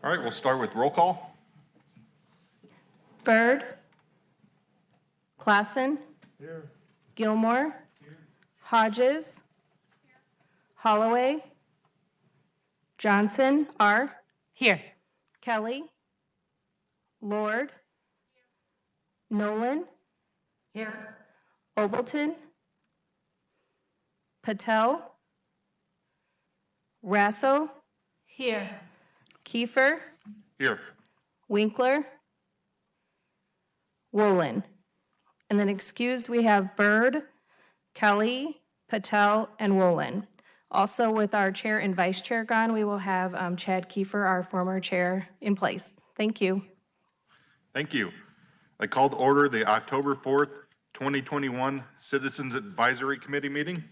All right, we'll start with roll call. Byrd. Klassen. Here. Gilmore. Hodges. Holloway. Johnson, R. Here. Kelly. Lord. Nolan. Here. Obleton. Patel. Rasso. Here. Kiefer. Here. Winkler. Wolin. And then excused, we have Byrd, Kelly, Patel, and Wolin. Also with our chair and vice chair gone, we will have Chad Kiefer, our former chair, in place. Thank you. Thank you. I call to order the October 4th, 2021 Citizens Advisory Committee meeting.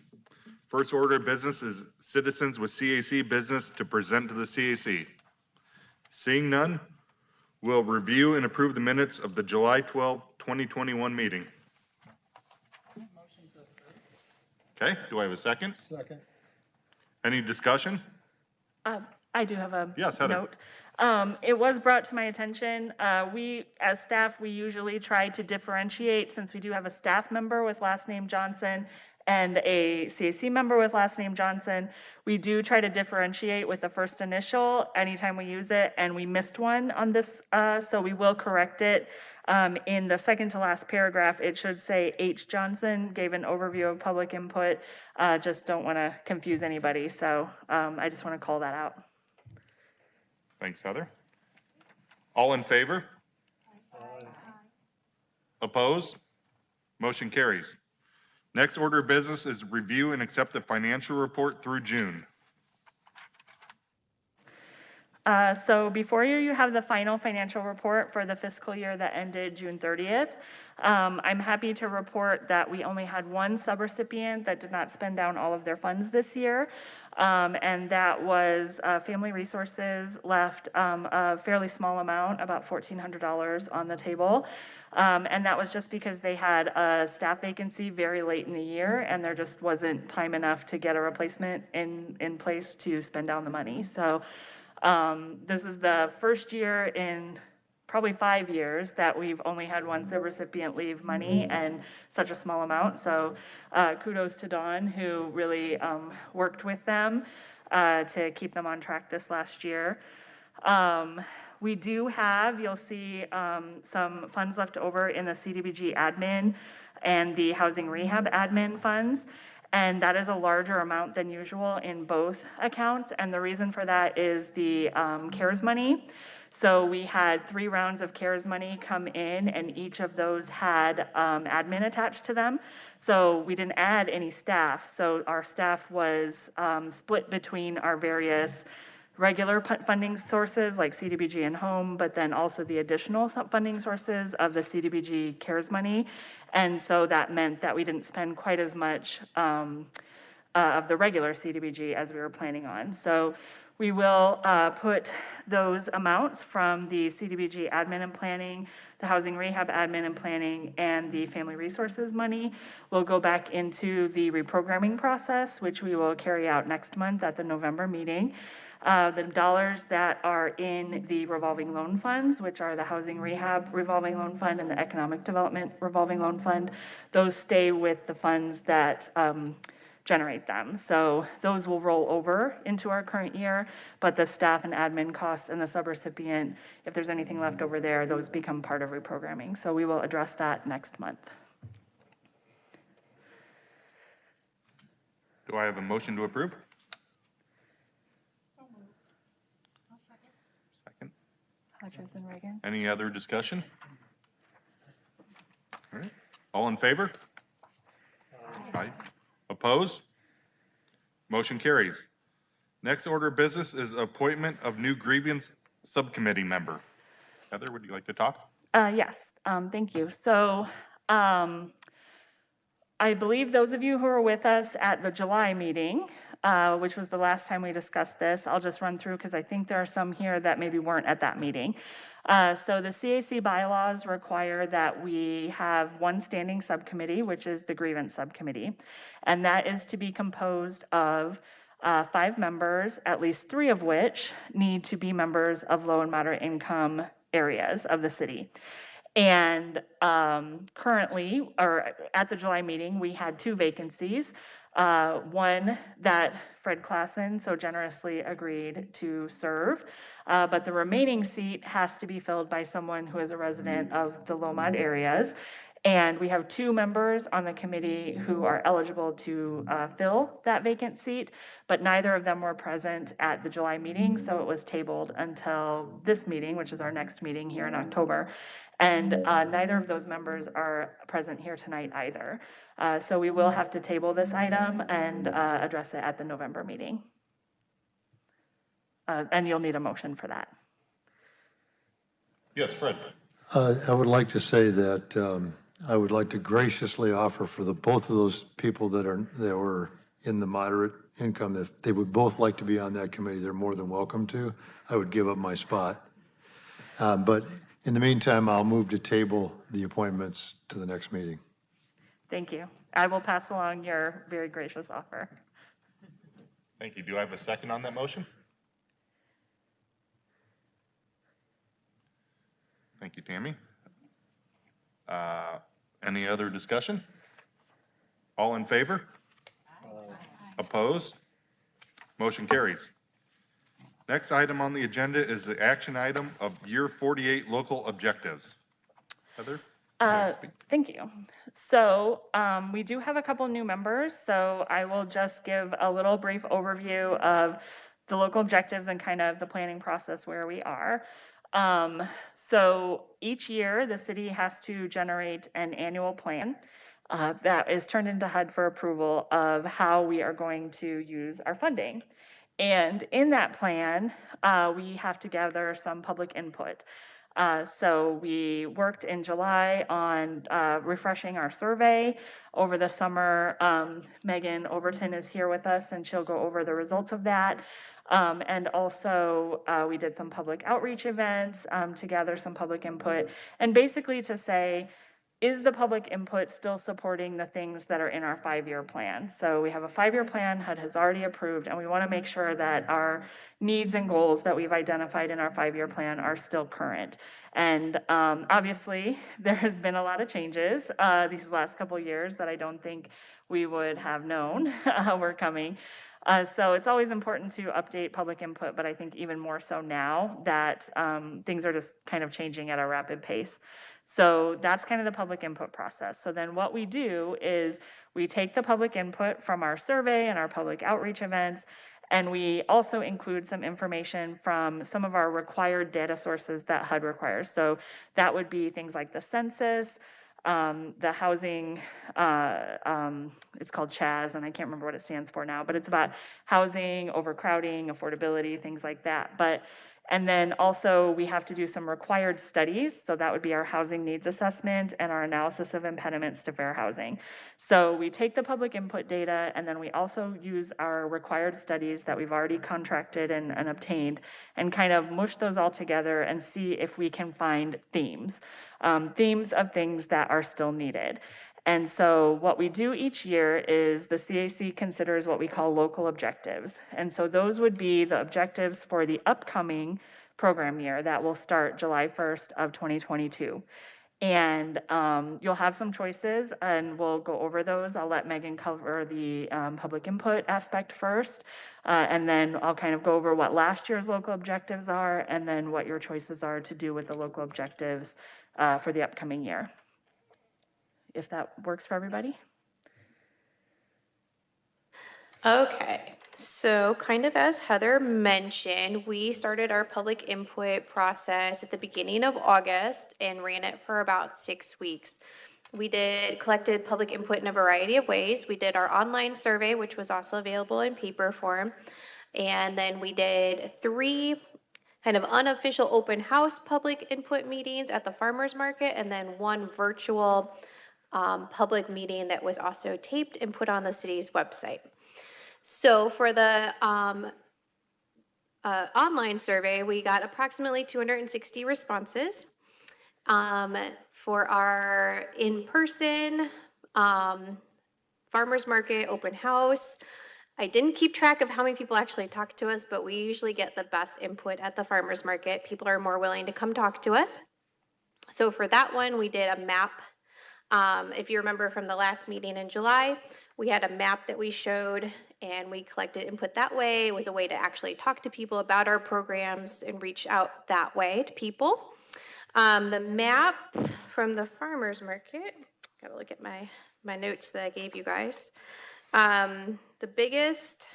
First order of business is citizens with CAC business to present to the CAC. Seeing none, we'll review and approve the minutes of the July 12th, 2021 meeting. Okay, do I have a second? Second. Any discussion? I do have a Yes, Heather. note. It was brought to my attention, we, as staff, we usually try to differentiate, since we do have a staff member with last name Johnson and a CAC member with last name Johnson. We do try to differentiate with the first initial anytime we use it, and we missed one on this, so we will correct it. In the second to last paragraph, it should say H. Johnson gave an overview of public input. Just don't want to confuse anybody, so I just want to call that out. Thanks, Heather. All in favor? Aye. Opposed? Motion carries. Next order of business is review and accept the financial report through June. So before you, you have the final financial report for the fiscal year that ended June 30th. I'm happy to report that we only had one subrecipient that did not spend down all of their funds this year. And that was Family Resources left a fairly small amount, about $1,400 on the table. And that was just because they had a staff vacancy very late in the year, and there just wasn't time enough to get a replacement in place to spend down the money. So this is the first year in probably 5 years that we've only had one subrecipient leave money and such a small amount. So kudos to Dawn, who really worked with them to keep them on track this last year. We do have, you'll see some funds left over in the CDBG admin and the housing rehab admin funds. And that is a larger amount than usual in both accounts. And the reason for that is the CARES money. So we had 3 rounds of CARES money come in, and each of those had admin attached to them. So we didn't add any staff. So our staff was split between our various regular funding sources like CDBG and home, but then also the additional funding sources of the CDBG CARES money. And so that meant that we didn't spend quite as much of the regular CDBG as we were planning on. So we will put those amounts from the CDBG admin and planning, the housing rehab admin and planning, and the family resources money will go back into the reprogramming process, which we will carry out next month at the November meeting. The dollars that are in the revolving loan funds, which are the housing rehab revolving loan fund and the economic development revolving loan fund, those stay with the funds that generate them. So those will roll over into our current year, but the staff and admin costs and the subrecipient, if there's anything left over there, those become part of reprogramming. So we will address that next month. Do I have a motion to approve? Second. Hodges and Reagan. Any other discussion? All right. All in favor? Aye. Opposed? Motion carries. Next order of business is appointment of new grievance subcommittee member. Heather, would you like to talk? Yes, thank you. So I believe those of you who were with us at the July meeting, which was the last time we discussed this, I'll just run through because I think there are some here that maybe weren't at that meeting. So the CAC bylaws require that we have one standing subcommittee, which is the grievance subcommittee. And that is to be composed of 5 members, at least 3 of which need to be members of low and moderate income areas of the city. And currently, or at the July meeting, we had 2 vacancies. One that Fred Klassen so generously agreed to serve, but the remaining seat has to be filled by someone who is a resident of the Lomond areas. And we have 2 members on the committee who are eligible to fill that vacant seat, but neither of them were present at the July meeting, so it was tabled until this meeting, which is our next meeting here in October. And neither of those members are present here tonight either. So we will have to table this item and address it at the November meeting. And you'll need a motion for that. Yes, Fred. I would like to say that I would like to graciously offer for both of those people that were in the moderate income, if they would both like to be on that committee, they're more than welcome to. I would give up my spot. But in the meantime, I'll move to table the appointments to the next meeting. Thank you. I will pass along your very gracious offer. Thank you. Do I have a second on that motion? Thank you, Tammy. Any other discussion? All in favor? Opposed? Motion carries. Next item on the agenda is the action item of year 48 local objectives. Heather? Thank you. So we do have a couple new members, so I will just give a little brief overview of the local objectives and kind of the planning process where we are. So each year, the city has to generate an annual plan that is turned into HUD for approval of how we are going to use our funding. And in that plan, we have to gather some public input. So we worked in July on refreshing our survey. Over the summer, Megan Overton is here with us and she'll go over the results of that. And also we did some public outreach events to gather some public input and basically to say, is the public input still supporting the things that are in our 5-year plan? So we have a 5-year plan HUD has already approved, and we want to make sure that our needs and goals that we've identified in our 5-year plan are still current. And obviously, there has been a lot of changes these last couple of years that I don't think we would have known were coming. So it's always important to update public input, but I think even more so now that things are just kind of changing at a rapid pace. So that's kind of the public input process. So then what we do is we take the public input from our survey and our public outreach events, and we also include some information from some of our required data sources that HUD requires. So that would be things like the census, the housing, it's called CHAZ, and I can't remember what it stands for now, but it's about housing, overcrowding, affordability, things like that. And then also we have to do some required studies. So that would be our housing needs assessment and our analysis of impediments to fair housing. So we take the public input data and then we also use our required studies that we've already contracted and obtained and kind of mush those all together and see if we can find themes of things that are still needed. And so what we do each year is the CAC considers what we call local objectives. And so those would be the objectives for the upcoming program year that will start July 1st of 2022. And you'll have some choices and we'll go over those. I'll let Megan cover the public input aspect first. And then I'll kind of go over what last year's local objectives are and then what your choices are to do with the local objectives for the upcoming year. If that works for everybody. Okay, so kind of as Heather mentioned, we started our public input process at the beginning of August and ran it for about 6 weeks. We collected public input in a variety of ways. We did our online survey, which was also available in paper form. And then we did 3 kind of unofficial open house public input meetings at the farmers market, and then 1 virtual public meeting that was also taped and put on the city's website. So for the online survey, we got approximately 260 responses. For our in-person farmers market open house, I didn't keep track of how many people actually talk to us, but we usually get the best input at the farmer's market. People are more willing to come talk to us. So for that one, we did a map. If you remember from the last meeting in July, we had a map that we showed and we collected input that way. It was a way to actually talk to people about our programs and reach out that way to people. The map from the farmer's market, gotta look at my notes that I gave you guys. The biggest,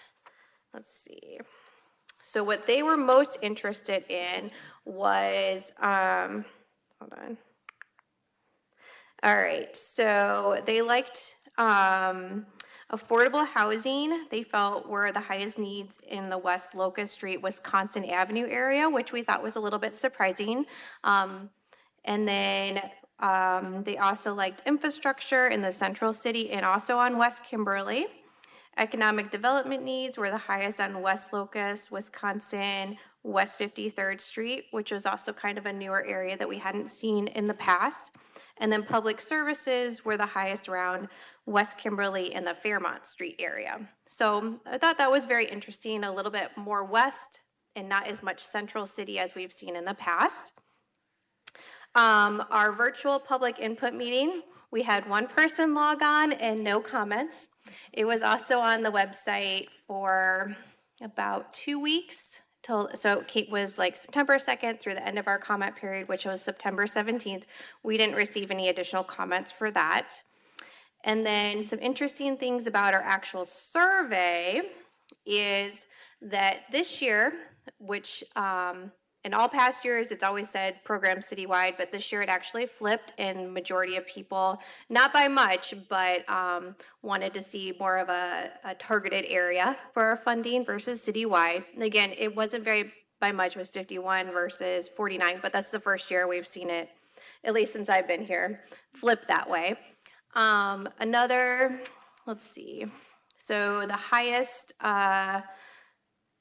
let's see. So what they were most interested in was, hold on. All right, so they liked affordable housing. They felt were the highest needs in the West Locust Street, Wisconsin Avenue area, which we thought was a little bit surprising. And then they also liked infrastructure in the central city and also on West Kimberly. Economic development needs were the highest on West Locust, Wisconsin, West 53rd Street, which was also kind of a newer area that we hadn't seen in the past. And then public services were the highest around West Kimberly and the Fairmont Street area. So I thought that was very interesting, a little bit more west and not as much central city as we've seen in the past. Our virtual public input meeting, we had one person log on and no comments. It was also on the website for about 2 weeks. So Kate was like September 2nd through the end of our comment period, which was September 17th. We didn't receive any additional comments for that. And then some interesting things about our actual survey is that this year, which in all past years, it's always said program citywide, but this year it actually flipped and majority of people, not by much, but wanted to see more of a targeted area for our funding versus citywide. And again, it wasn't very by much with 51 versus 49, but that's the first year we've seen it, at least since I've been here, flip that way. Let's see. So the highest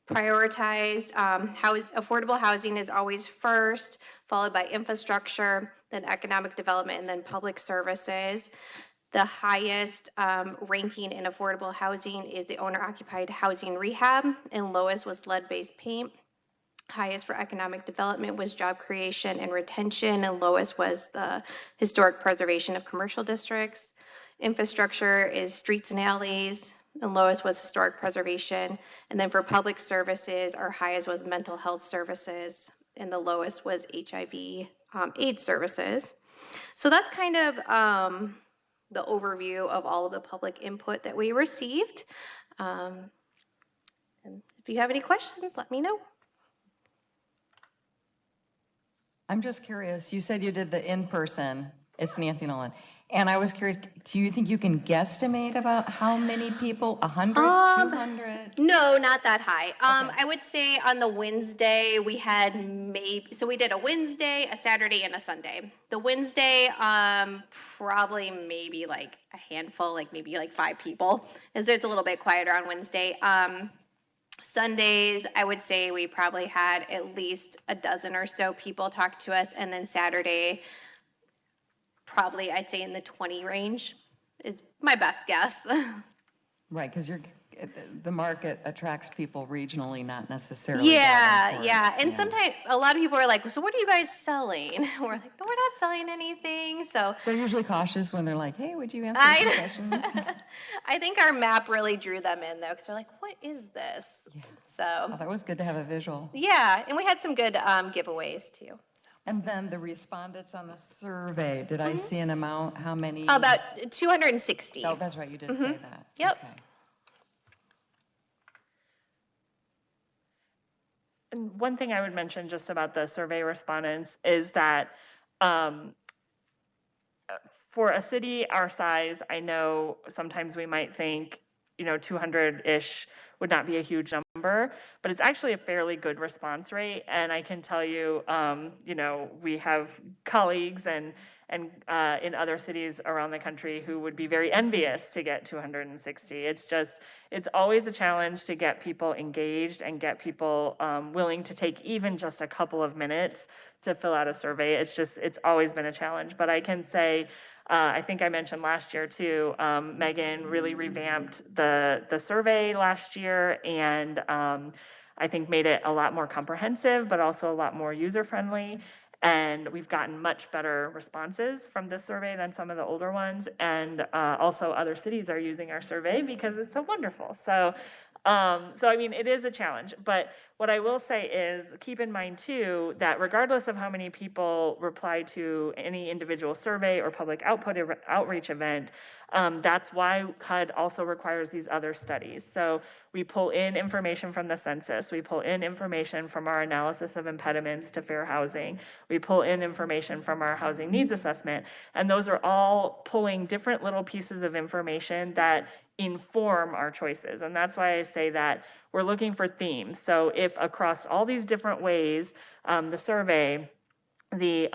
prioritized affordable housing is always first, followed by infrastructure, then economic development, and then public services. The highest ranking in affordable housing is the owner-occupied housing rehab, and lowest was lead-based paint. Highest for economic development was job creation and retention, and lowest was the historic preservation of commercial districts. Infrastructure is streets and alleys, and lowest was historic preservation. And then for public services, our highest was mental health services, and the lowest was HIV AIDS services. So that's kind of the overview of all of the public input that we received. And if you have any questions, let me know. I'm just curious, you said you did the in-person, it's Nancy Nolan. And I was curious, do you think you can guesstimate about how many people, 100, 200? No, not that high. I would say on the Wednesday, we had so we did a Wednesday, a Saturday, and a Sunday. The Wednesday, probably maybe like a handful, like maybe like 5 people, as it's a little bit quieter on Wednesday. Sundays, I would say we probably had at least a dozen or so people talk to us, and then Saturday, probably I'd say in the 20 range is my best guess. Right, because the market attracts people regionally, not necessarily. Yeah. And sometimes a lot of people are like, so what are you guys selling? We're like, no, we're not selling anything. So they're usually cautious when they're like, hey, would you answer some questions? I think our map really drew them in though, because they're like, what is this? Yeah. So that was good to have a visual. Yeah, and we had some good giveaways too. And then the respondents on the survey, did I see an amount? How many? About 260. Oh, that's right, you did say that. Yep. Okay. And one thing I would mention just about the survey respondents is that for a city our size, I know sometimes we might think, 200-ish would not be a huge number, but it's actually a fairly good response rate. And I can tell you, we have colleagues and and in other cities around the country who would be very envious to get 260. It's always a challenge to get people engaged and get people willing to take even just a couple of minutes to fill out a survey. It's always been a challenge. But I can say, I think I mentioned last year too, Megan really revamped the survey last year, and I think made it a lot more comprehensive, but also a lot more user-friendly. And we've gotten much better responses from this survey than some of the older ones. And also other cities are using our survey because it's so wonderful. So I mean, it is a challenge. But what I will say is keep in mind too, that regardless of how many people reply to any individual survey or public outreach event, that's why HUD also requires these other studies. So we pull in information from the census, we pull in information from our analysis of impediments to fair housing, we pull in information from our housing needs assessment, and those are all pulling different little pieces of information that inform our choices. And that's why I say that we're looking for themes. So if across all these different ways, the survey, the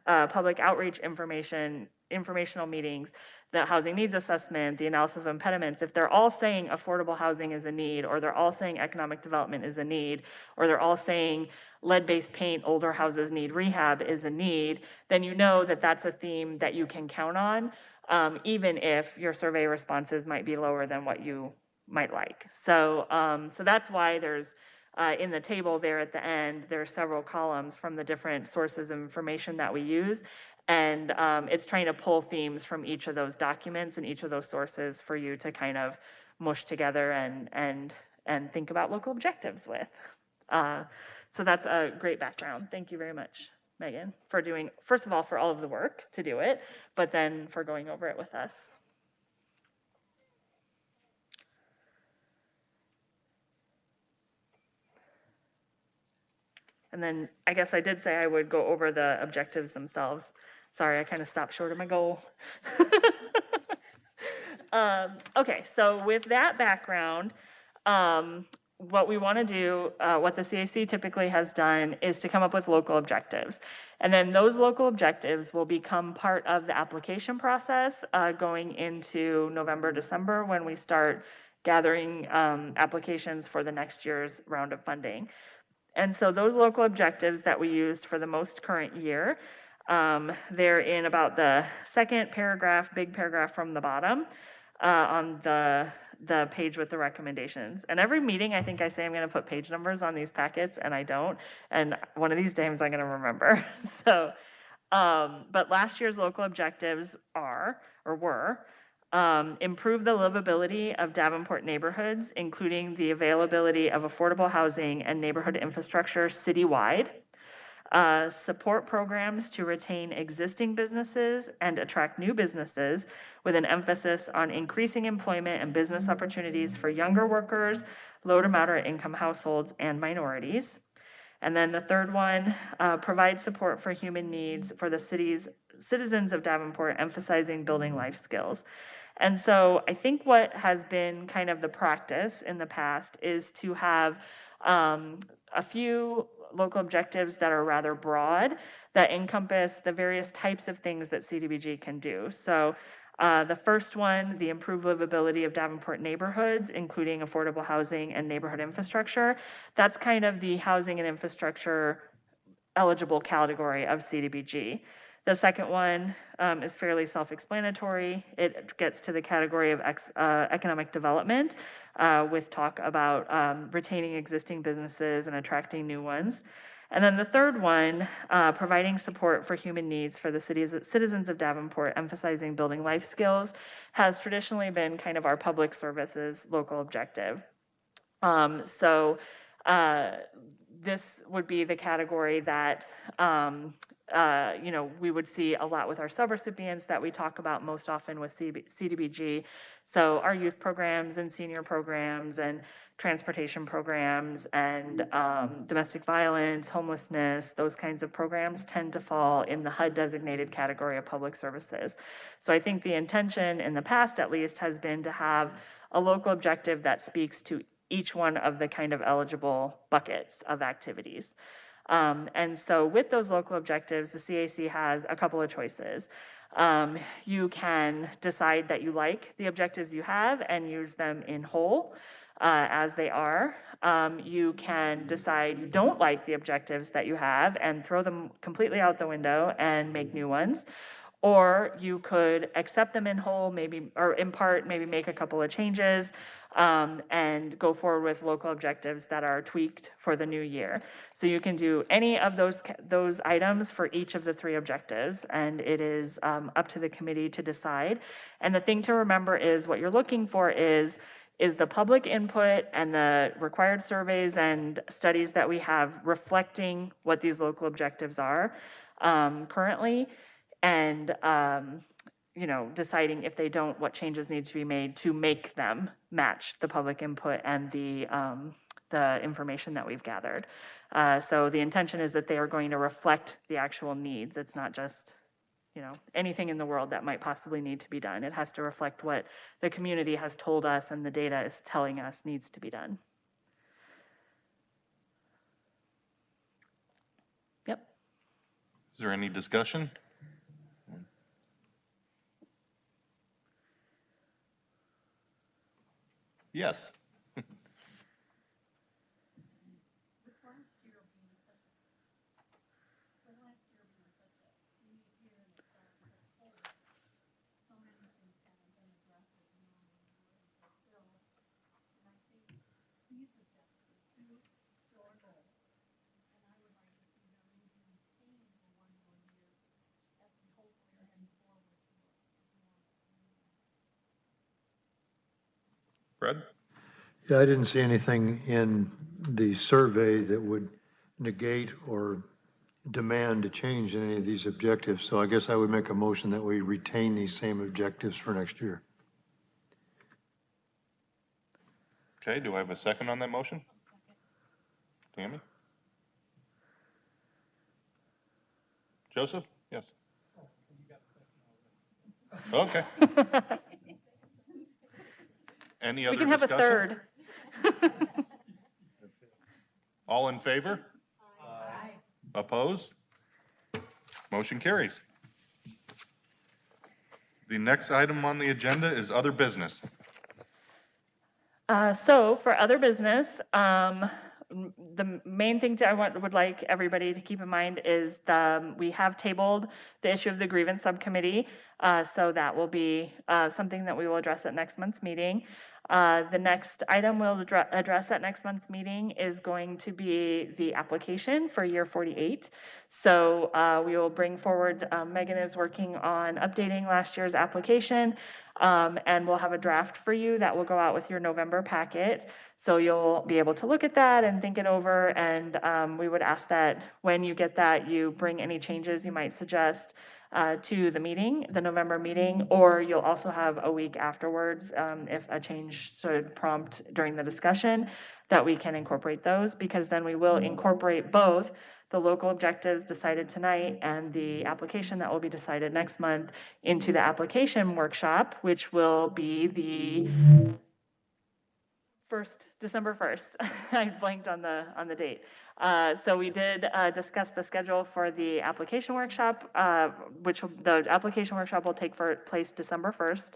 public outreach informational meetings, the housing needs assessment, the analysis of impediments, if they're all saying affordable housing is a need, or they're all saying economic development is a need, or they're all saying lead-based paint, older houses need rehab is a need, then you know that that's a theme that you can count on, even if your survey responses might be lower than what you might like. So that's why there's in the table there at the end, there are several columns from the different sources of information that we use. And it's trying to pull themes from each of those documents and each of those sources for you to kind of mush together and think about local objectives with. So that's a great background. Thank you very much, Megan, for doing, first of all, for all of the work to do it, but then for going over it with us. And then I guess I did say I would go over the objectives themselves. Sorry, I kind of stopped short of my goal. Okay, so with that background, what we want to do, what the CAC typically has done is to come up with local objectives. And then those local objectives will become part of the application process going into November, December, when we start gathering applications for the next year's round of funding. And so those local objectives that we used for the most current year, they're in about the second paragraph, big paragraph from the bottom on the page with the recommendations. And every meeting, I think I say I'm going to put page numbers on these packets, and I don't. And one of these days I'm going to remember. So, but last year's local objectives were improve the livability of Davenport neighborhoods, including the availability of affordable housing and neighborhood infrastructure citywide. Support programs to retain existing businesses and attract new businesses with an emphasis on increasing employment and business opportunities for younger workers, low to moderate income households, and minorities. And then the third one, provide support for human needs for the city's citizens of Davenport, emphasizing building life skills. And so I think what has been kind of the practice in the past is to have a few local objectives that are rather broad, that encompass the various types of things that CDBG can do. So the first one, the improved livability of Davenport neighborhoods, including affordable housing and neighborhood infrastructure. That's kind of the housing and infrastructure eligible category of CDBG. The second one is fairly self-explanatory. It gets to the category of economic development with talk about retaining existing businesses and attracting new ones. And then the third one, providing support for human needs for the citizens of Davenport, emphasizing building life skills, has traditionally been kind of our public services local objective. This would be the category that we would see a lot with our subrecipients that we talk about most often with CDBG. So our youth programs and senior programs and transportation programs and domestic violence, homelessness, those kinds of programs tend to fall in the HUD designated category of public services. So I think the intention in the past at least has been to have a local objective that speaks to each one of the kind of eligible buckets of activities. And so with those local objectives, the CAC has a couple of choices. You can decide that you like the objectives you have and use them in whole as they are. You can decide you don't like the objectives that you have and throw them completely out the window and make new ones. Or you could accept them in whole, maybe, or in part, maybe make a couple of changes, and go forward with local objectives that are tweaked for the new year. So you can do any of those items for each of the 3 objectives, and it is up to the committee to decide. And the thing to remember is what you're looking for is the public input and the required surveys and studies that we have reflecting what these local objectives are currently, and deciding if they don't, what changes need to be made to make them match the public input and the information that we've gathered. So the intention is that they are going to reflect the actual needs. It's not just anything in the world that might possibly need to be done. It has to reflect what the community has told us and the data is telling us needs to be done. Yep. Is there any discussion? Yes. Fred? Yeah, I didn't see anything in the survey that would negate or demand a change in any of these objectives. So I guess I would make a motion that we retain these same objectives for next year. Okay, do I have a second on that motion? Tammy? Joseph? Yes. Okay. Any other We can have a discussion? third. All in favor? Aye. Opposed? Motion carries. The next item on the agenda is other business. So for other business, the main thing would like everybody to keep in mind is we have tabled the issue of the grievance subcommittee. So that will be something that we will address at next month's meeting. The next item we'll address at next month's meeting is going to be the application for year 48. So we will bring forward, Megan is working on updating last year's application, and we'll have a draft for you that will go out with your November packet. So you'll be able to look at that and think it over, and we would ask that when you get that, you bring any changes you might suggest to the meeting, the November meeting, or you'll also have a week afterwards if a change should prompt during the discussion that we can incorporate those, because then we will incorporate both the local objectives decided tonight and the application that will be decided next month into the application workshop, which will be the December 1st. I blanked on the date. So we did discuss the schedule for the application workshop, the application workshop will take place December 1st.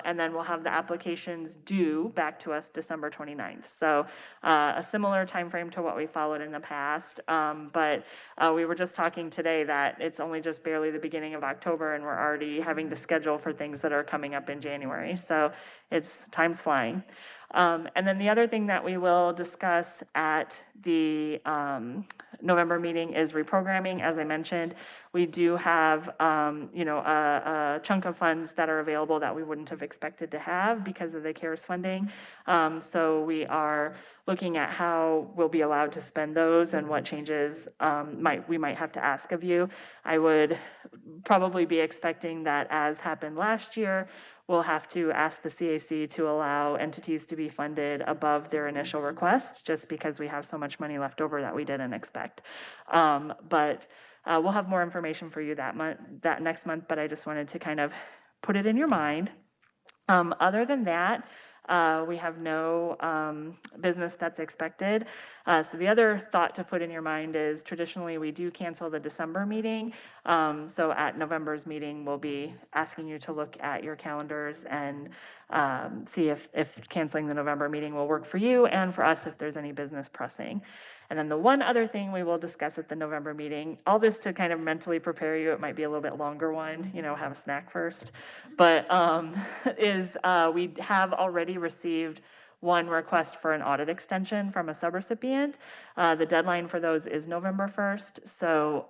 And then we'll have the applications due back to us December 29th. So a similar timeframe to what we followed in the past. But we were just talking today that it's only just barely the beginning of October and we're already having to schedule for things that are coming up in January. So time's flying. And then the other thing that we will discuss at the November meeting is reprogramming. As I mentioned, we do have, a chunk of funds that are available that we wouldn't have expected to have because of the CARES funding. So we are looking at how we'll be allowed to spend those and what changes we might have to ask of you. I would probably be expecting that, as happened last year, we'll have to ask the CAC to allow entities to be funded above their initial request, just because we have so much money left over that we didn't expect. But we'll have more information for you that next month, but I just wanted to kind of put it in your mind. Other than that, We have no business that's expected. So the other thought to put in your mind is traditionally we do cancel the December meeting. So at November's meeting, we'll be asking you to look at your calendars and see if canceling the November meeting will work for you and for us if there's any business pressing. And then the one other thing we will discuss at the November meeting, all this to kind of mentally prepare you, it might be a little bit longer one, have a snack first, but is we have already received one request for an audit extension from a subrecipient. The deadline for those is November 1st, so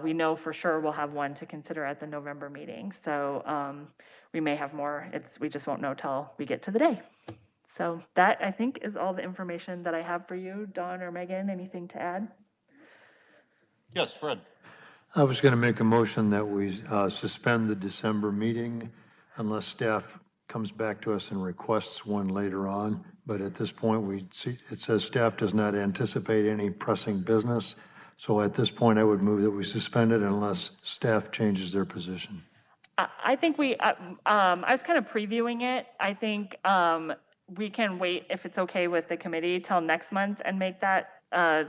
we know for sure we'll have one to consider at the November meeting. So we may have more, we just won't know till we get to the day. So that, I think, is all the information that I have for you. Dawn or Megan, anything to add? Yes, Fred. I was going to make a motion that we suspend the December meeting unless staff comes back to us and requests one later on. But at this point, it says staff does not anticipate any pressing business. So at this point, I would move that we suspend it unless staff changes their position. I think I was kind of previewing it. I think we can wait, if it's okay with the committee, till next month and make that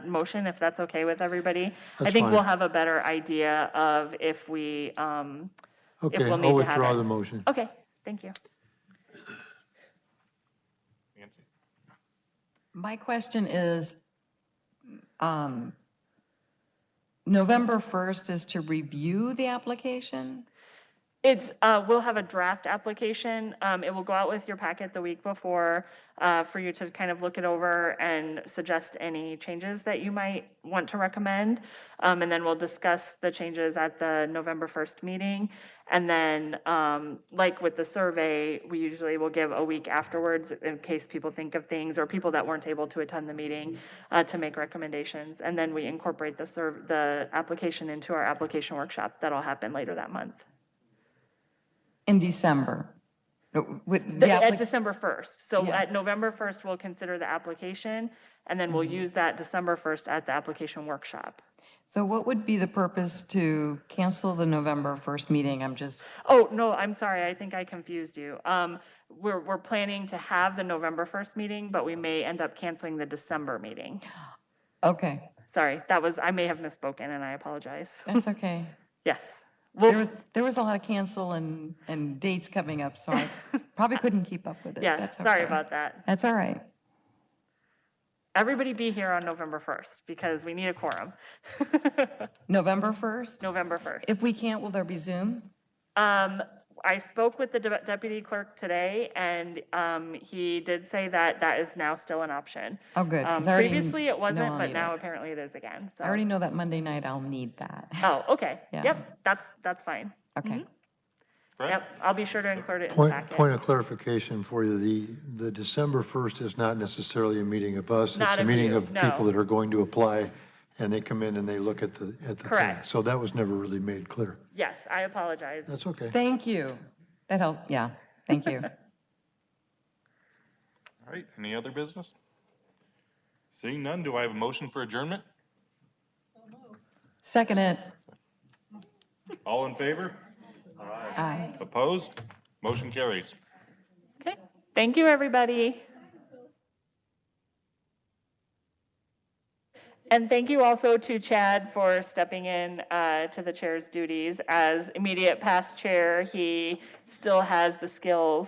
motion, if that's okay with everybody. I That's think fine. we'll have a better idea of if we, Okay, we'll need I'll to have withdraw it. the motion. Okay, thank you. Nancy? My question is, November 1st is to review the application? It's, we'll have a draft application. It will go out with your packet the week before for you to kind of look it over and suggest any changes that you might want to recommend. And then we'll discuss the changes at the November 1st meeting. And then, like with the survey, we usually will give a week afterwards in case people think of things or people that weren't able to attend the meeting to make recommendations. And then we incorporate the application into our application workshop that'll happen later that month. In December? At December 1st. So Yeah. at November 1st, we'll consider the application, and then we'll use that December 1st at the application workshop. So what would be the purpose to cancel the November 1st meeting? I'm just, Oh, no, I'm sorry, I think I confused you. We're planning to have the November 1st meeting, but we may end up canceling the December meeting. okay, Sorry, I may have misspoken, and I apologize. that's okay. Yes. There was a lot of cancel and dates coming up, so I probably couldn't keep up with it. Yes, That's sorry okay. about that. That's all right. Everybody be here on November 1st, because we need a quorum. November 1st? November 1st. If we can't, will there be Zoom? I spoke with the deputy clerk today, and he did say that that is now still an option. Oh, good. 'cause I already Previously, it know wasn't, I'll but need now it. apparently it is again. So. I already know that Monday night I'll need that. Oh, okay. Yeah. Yep, that's fine. Okay. Fred? Yep, I'll be sure to include it in the packet. Point of clarification for you, the December 1st is not necessarily a meeting of us. Not It's a of meeting you, of no. people that are going to apply, and they come in and they look at the thing. Correct. So that was never really made clear. Yes, I apologize. That's okay. Thank you. That helped, yeah, thank you. All right, any other business? Seeing none, do I have a motion for adjournment? Second it. All in favor? Aye. Opposed? Motion carries. Okay, thank you, everybody. And thank you also to Chad for stepping in to the chair's duties. As immediate past chair, he still has the skills